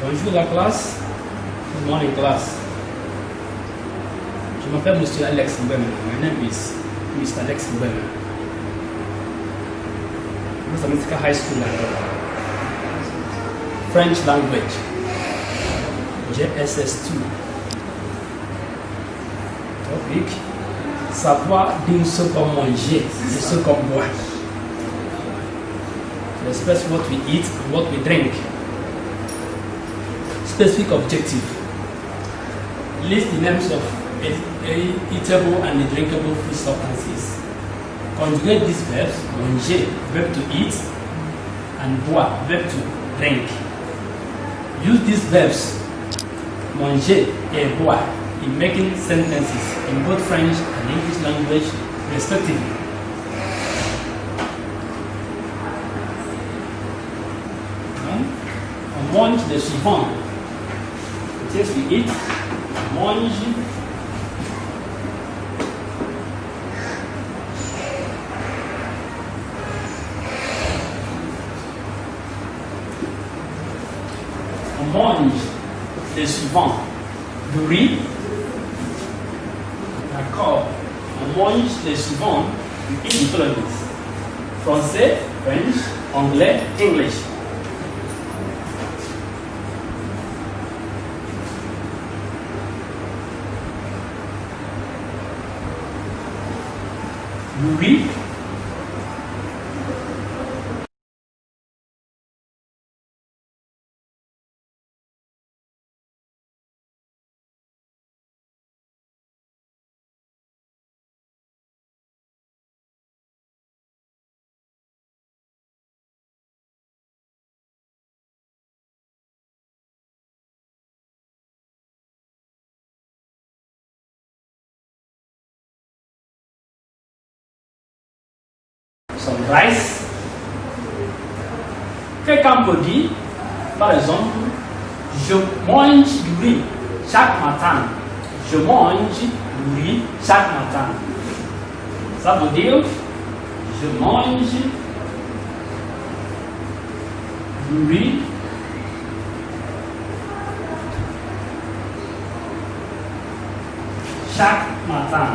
Bonjour la classe. Good morning class. Je m'appelle Monsieur Alex Mbema. My name is Mr. Alex Mbema. Mr. Mythical High School. French language. JSS2. Topic. Savoir dire ce qu'on mange et ce qu'on boit. To express what we eat and what we drink. Specific objective. List the names of eatable and drinkable food substances. Conjugate these verbs: manger, verb to eat, and boire, verb to drink. Use these verbs, manger et boire, in making sentences in both French and English language, respectively. On mange le suivant. Things we eat, mange. On mange le suivant. Du riz. D'accord. On mange le suivant. We eat the following. Français, French, anglais, English. Oui. Some rice. Quelqu'un peut dire, par exemple, je mange du riz chaque matin. Je mange du riz chaque matin. Ça veut dire, je mange du riz chaque matin.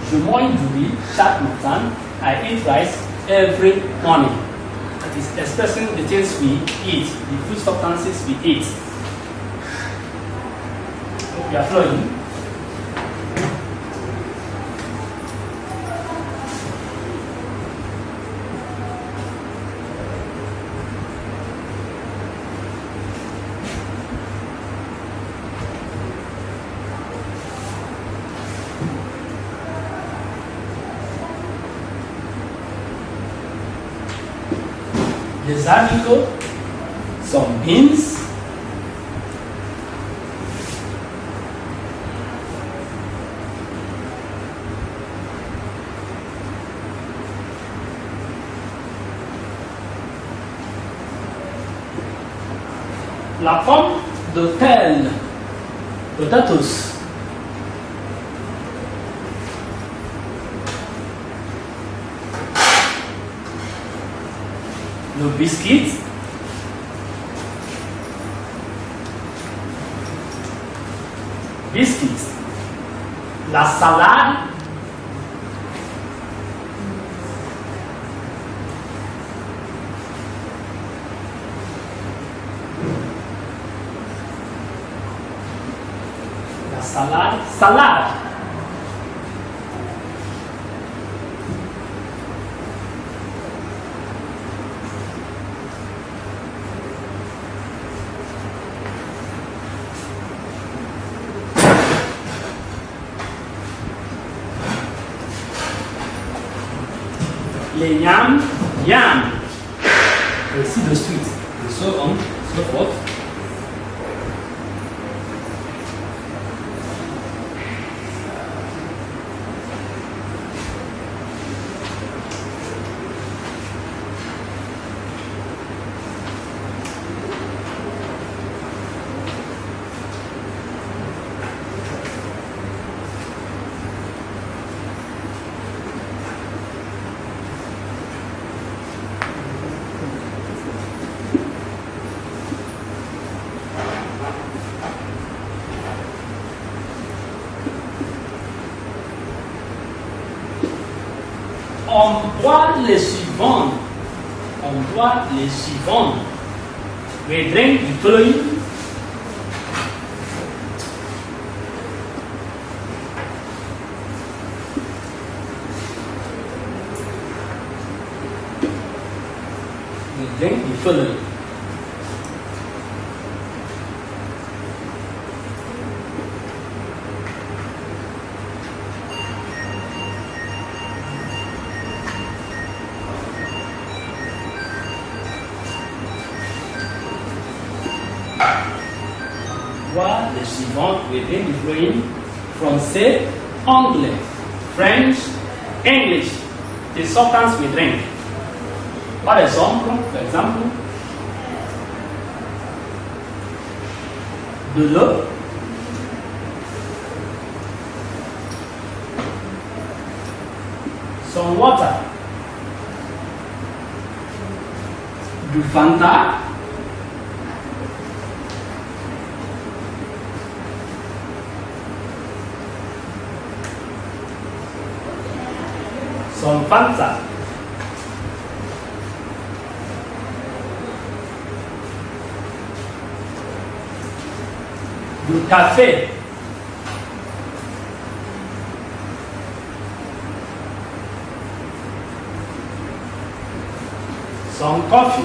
Je mange du riz chaque matin. I eat rice every morning. That is expressing the things we eat, the food substances we eat. Hope you are flowing. Les haricots, some beans, la pomme de terre, potatoes, le biscuit, la salade, salade. Les yam, et ainsi de suite, et so on, so forth. on boit les suivantes. On boit les suivantes. We drink the following. We drink the following. Voix les suivantes within the following: français, anglais, French, English. The substance we drink. Par exemple, de l'eau, some water, du Fanta, some Fanta, du café, some coffee,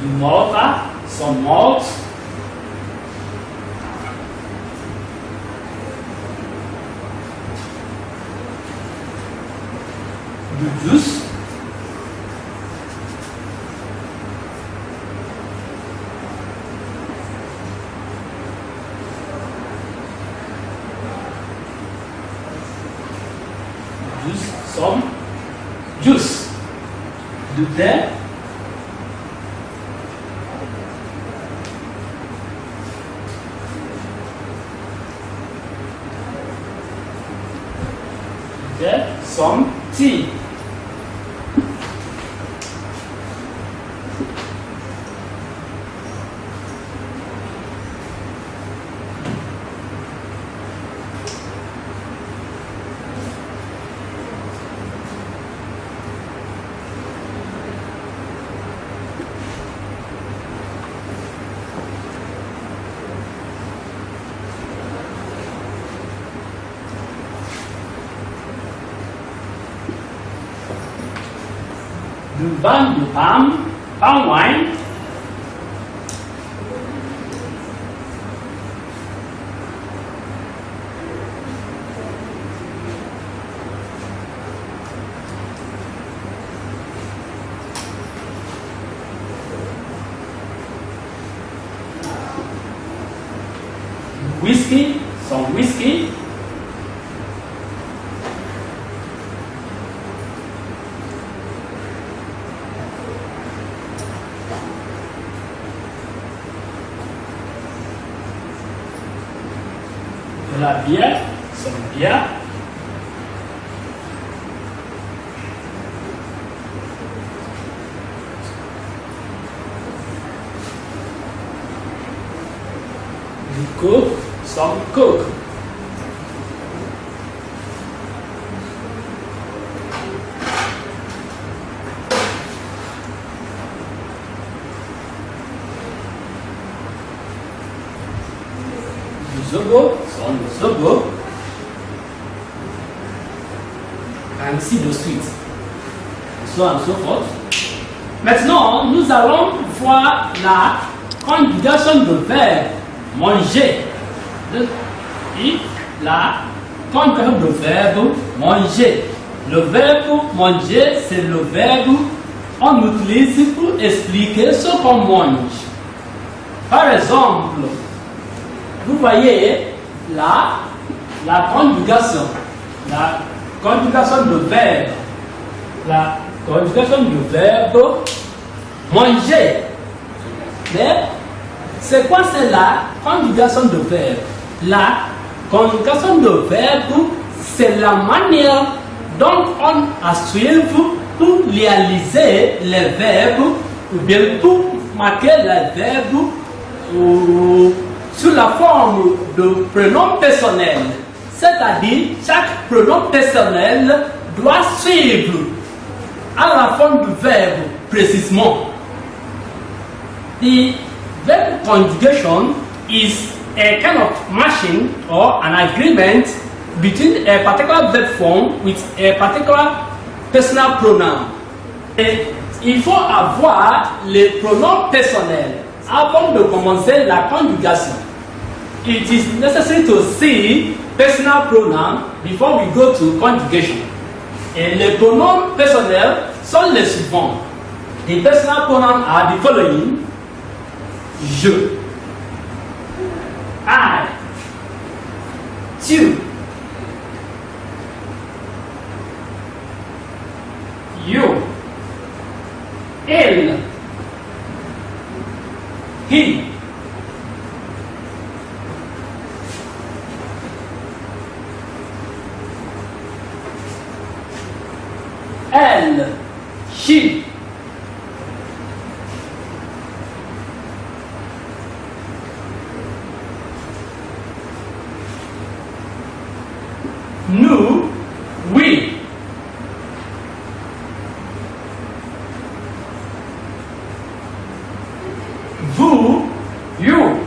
du mortar, some malt, du juice, some juice, du thé, some tea. Du vin de palm wine, whisky, some whisky, de la bière, some bière, du coke, some coke. Du zobo, some zobo. Ainsi de suite. So on and so forth. Maintenant, nous allons voir la conjugation de verbe manger. La conjugation de verbe manger. Le verbe manger, c'est le verbe qu'on utilise pour expliquer ce qu'on mange. Par exemple, vous voyez là la conjugation de verbe. La conjugation du verbe manger. Mais c'est quoi c'est la conjugation de verbe? La conjugation de verbe, c'est la manière dont on assume pour réaliser les verbes ou bien pour marquer les verbes sous la forme de pronom personnel. C'est-à-dire, chaque pronom personnel doit suivre à la forme du verbe précisément. The verb conjugation is a kind of matching or an agreement between a particular verb form with a particular personal pronoun. Et il faut avoir les pronoms personnels avant de commencer la conjugation. It is necessary to see personal pronoun before we go to conjugation. Et les pronoms personnels sont les suivants. The personal pronouns are the following: je, I, tu, you, elle, he, elle, she, nous, we, vous, you,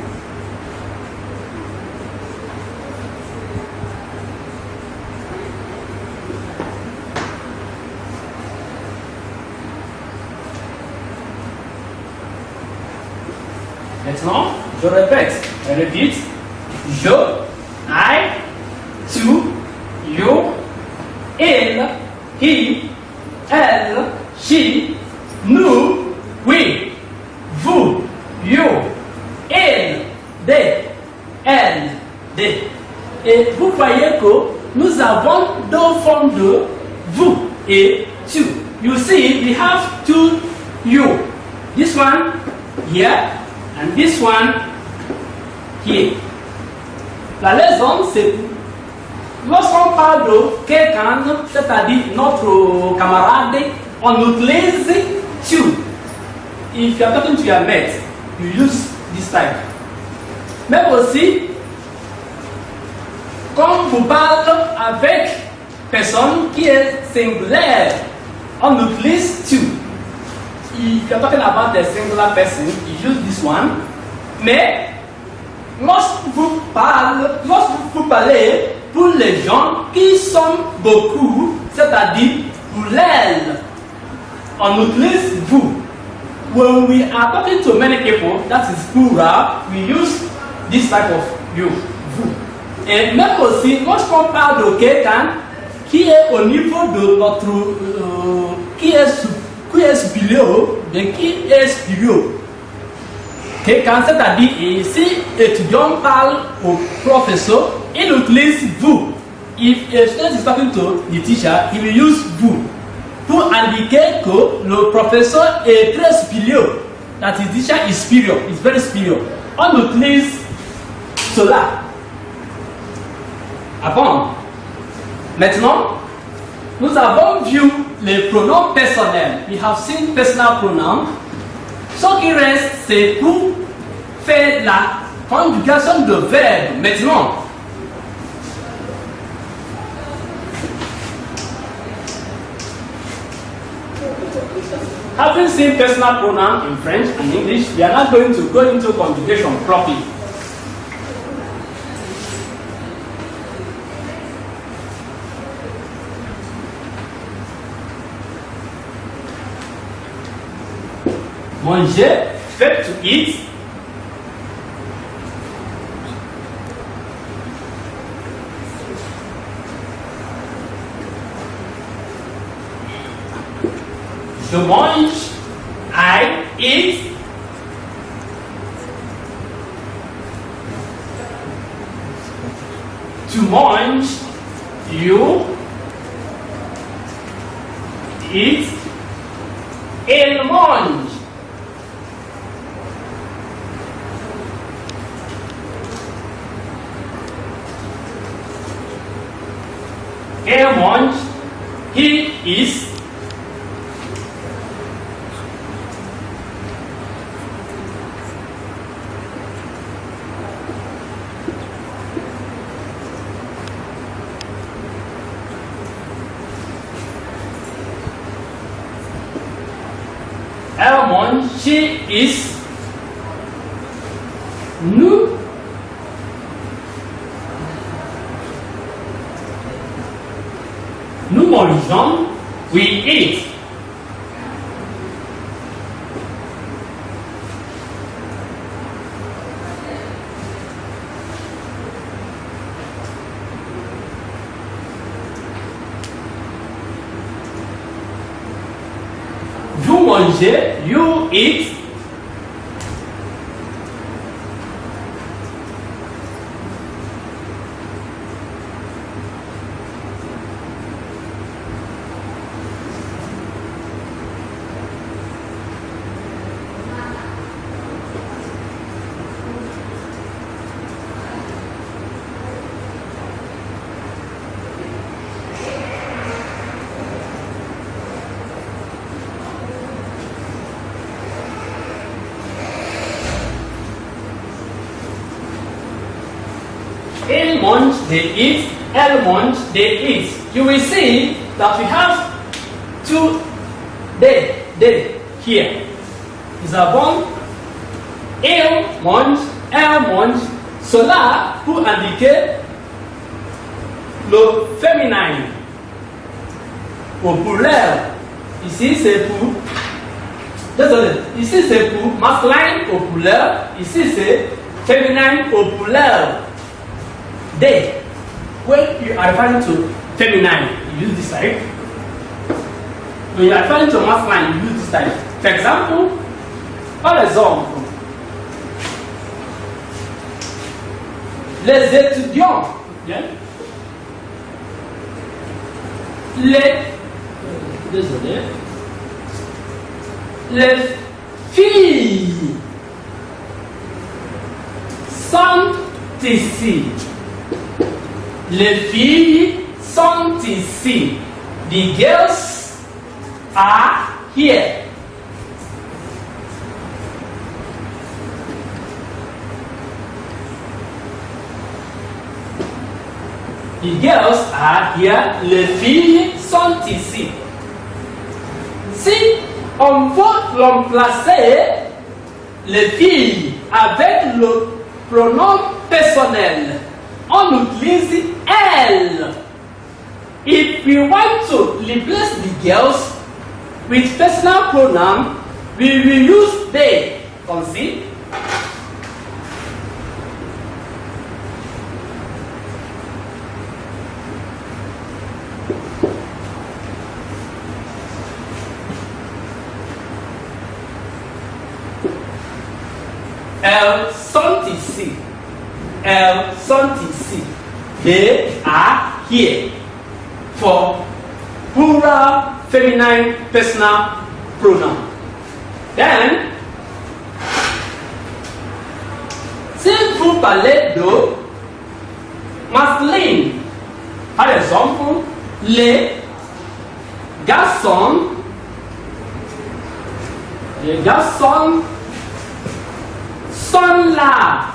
maintenant, je répète, je, I, tu, you, elle, he, elle, she, nous, we, vous, you, elle, they, elle, they. Et vous voyez que nous avons deux formes de vous et tu. You see, we have two you. This one here and this one here. La raison, c'est lorsqu'on parle de quelqu'un, c'est-à-dire notre camarade, on utilise tu. If you are talking to your mate, you use this type. Mais aussi, quand vous parlez avec personne qui est singulière, on utilise tu. If you are talking about a singular person, you use this one. Mais lorsque vous parlez pour les gens qui sont beaucoup, c'est-à-dire pour l'aile, on utilise vous. When we are talking to many people, that is plural, we use this type of you, vous. Et même aussi, lorsqu'on parle de quelqu'un qui est au niveau de notre, qui est supérieur, quelqu'un, c'est-à-dire ici, étudiant parle au professeur, il utilise vous. If a student is talking to the teacher, he will use vous pour indiquer que le professeur est très supérieur. That his teacher is superior, is very superior. On utilise cela. Bon. Maintenant, nous avons vu les pronoms personnels. We have seen personal pronouns. Ce qui reste, c'est pour faire la conjugation de verbes. Maintenant, having seen personal pronouns in French and English, we are not going to go into conjugation properly. Manger, fait to eat. Je mange, I eat. Tu manges, you eat. Elle mange. Elle mange, he is. mange, she is. Nous mangeons, we eat. Vous mangez, you eat. Il mange, they eat. Elle mange, they eat. You will see that we have two they here. Nous avons il mange, elle mange. Cela pour indiquer le féminin au pluriel. Ici c'est pour ici c'est pour masculin au pluriel. Ici c'est féminin au pluriel. They. When you are referring to feminine, you use this type. When you are referring to masculine, you use this type. For example, les étudiants, yeah? les filles sont ici. Les filles sont ici. The girls are here. The girls are here. Les filles sont ici. Si on veut remplacer les filles avec le pronom personnel, on utilise elle. If we want to replace the girls with personal pronoun, we will use they. Come see? Elles sont ici. Elles sont ici. They are here. For plural feminine personal pronoun. Then, si vous parlez de masculine, par exemple, les garçons sont là.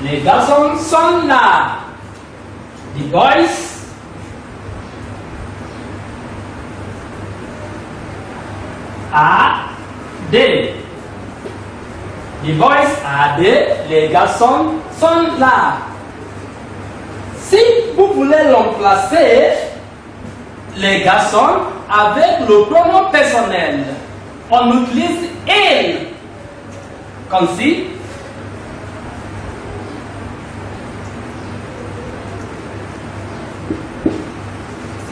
Les garçons sont là. The boys are there. The boys are there. Les garçons sont là. Si vous voulez remplacer les garçons avec le pronom personnel, on utilise elle. Comme si.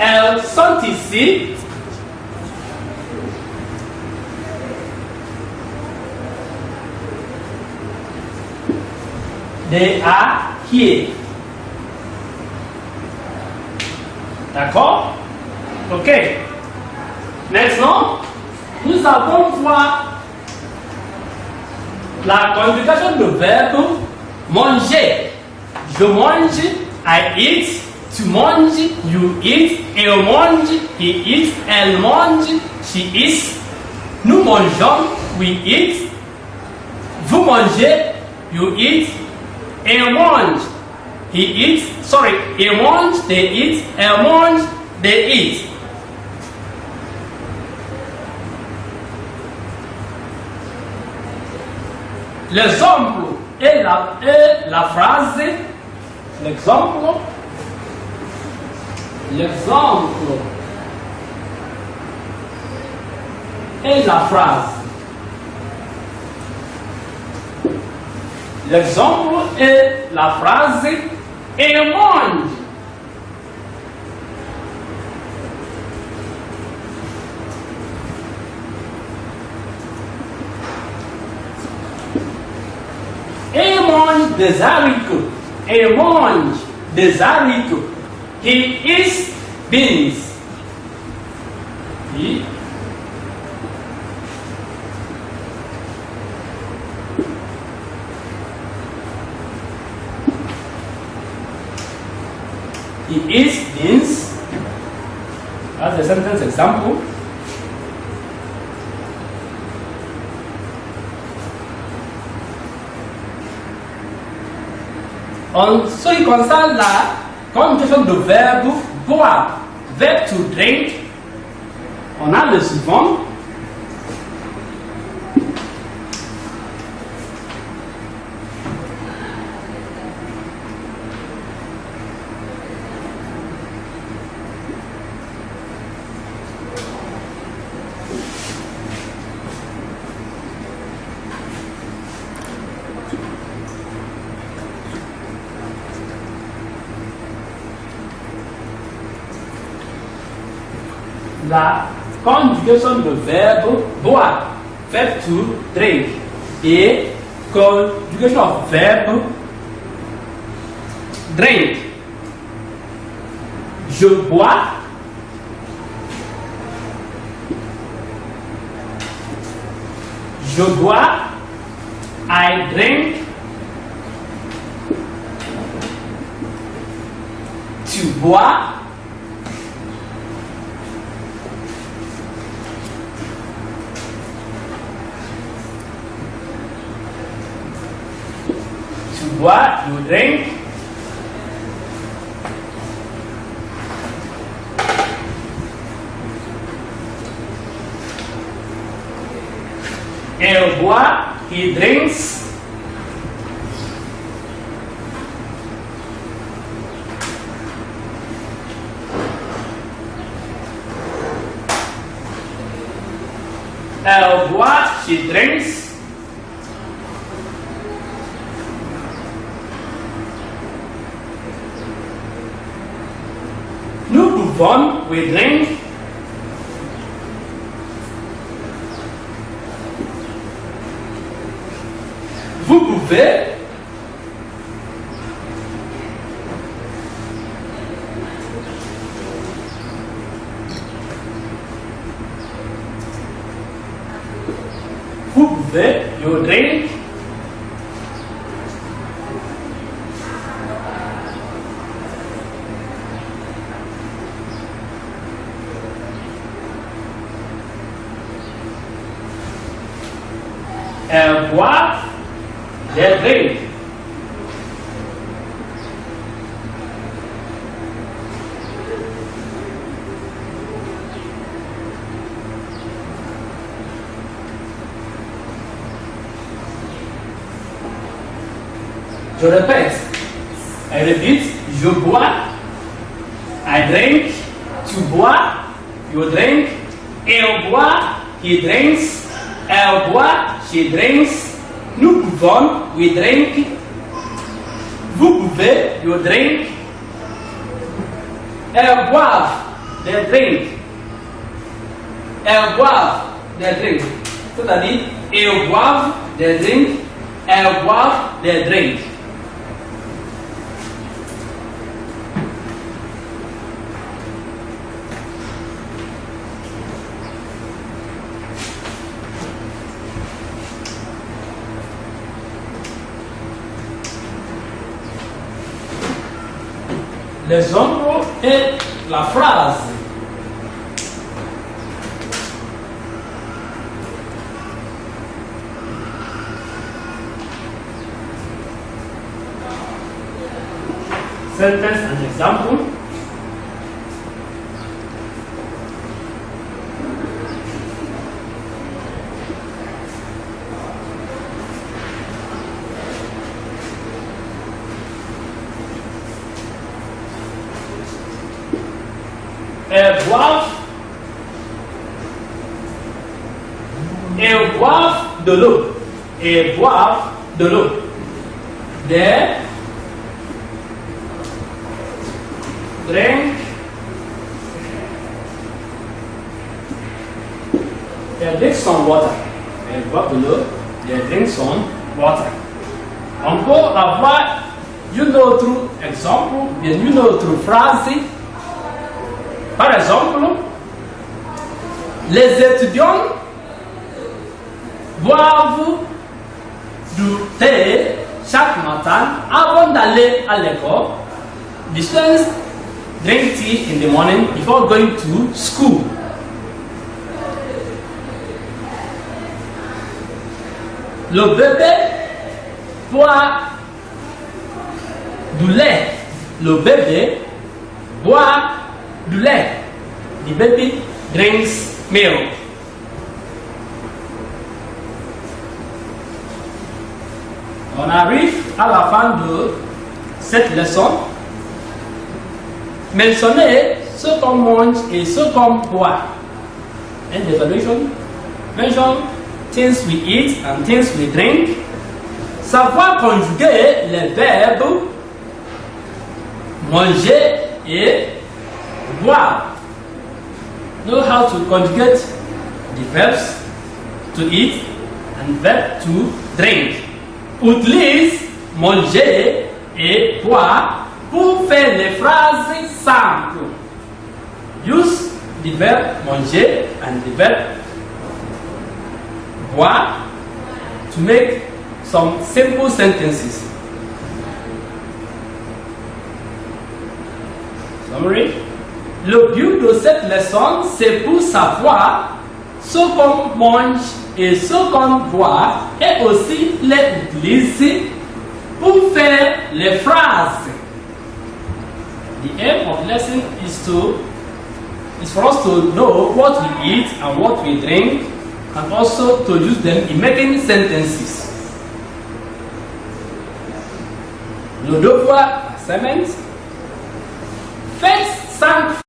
Elles sont ici. They are here. D'accord? Ok. Maintenant, nous allons voir la conjugation de verbe manger. Je mange, I eat. Tu manges, you eat. Il mange, he eats. Elle mange, she eats. Nous mangeons, we eat. Vous mangez, you eat. Il mange, he eats. Sorry, il mange, they eat. Elle mange, they eat. L'exemple est la phrase. L'exemple est la phrase. L'exemple est la phrase et mange. Et mange des haricots. Et mange des haricots. He eats beans. He eats beans. That's a sentence example. En ce qui concerne la conjugation de verbe boire, verbe to drink, on a le suivant. La conjugation de verbe boire, verbe to drink, et conjugation of verbe drink. Je bois. Je bois. I drink. Tu bois. What you drink? Elle boit, he drinks. Elle boit, she drinks. One, we drink. Vous pouvez. Vous pouvez, you drink. Elle boit, they drink. Je répète. I repeat. Je bois, I drink. Tu bois, you drink. Elle boit, he drinks. Elle boit, she drinks. Nous pouvons, we drink. Vous pouvez, you drink. Elles boivent, they drink. Elles boivent, they drink. C'est-à-dire, ils boivent, they drink. Elles boivent, they drink. L'exemple est la phrase. Sentence and example. boivent. Ils boivent de l'eau. Ils boivent de l'eau. They drink. They drink some water. Ils boivent de l'eau. They drink some water. On peut avoir, through example, bien through phrase. Par exemple, les étudiants boivent du thé chaque matin avant d'aller à l'école. The students drink tea in the morning before going to school. Le bébé boit du lait. Le bébé boit du lait. The baby drinks milk. On arrive à la fin de cette leçon. Mentionnez ce qu'on mange et ce qu'on boit. And the evaluation. Mention things we eat and things we drink. Savoir conjuguer les verbes manger et boire. Know how to conjugate the verbs to eat and verb to drink. Utilise manger et boire pour faire les phrases simples. Use the verb manger and the verb boire to make some simple sentences. Summary. Le but de cette leçon, c'est pour savoir ce qu'on mange et ce qu'on boit et aussi les utiliser pour faire les phrases. The aim of the lesson is for us to know what we eat and what we drink and also to use them in making sentences. Le devoir assignment. Faites 5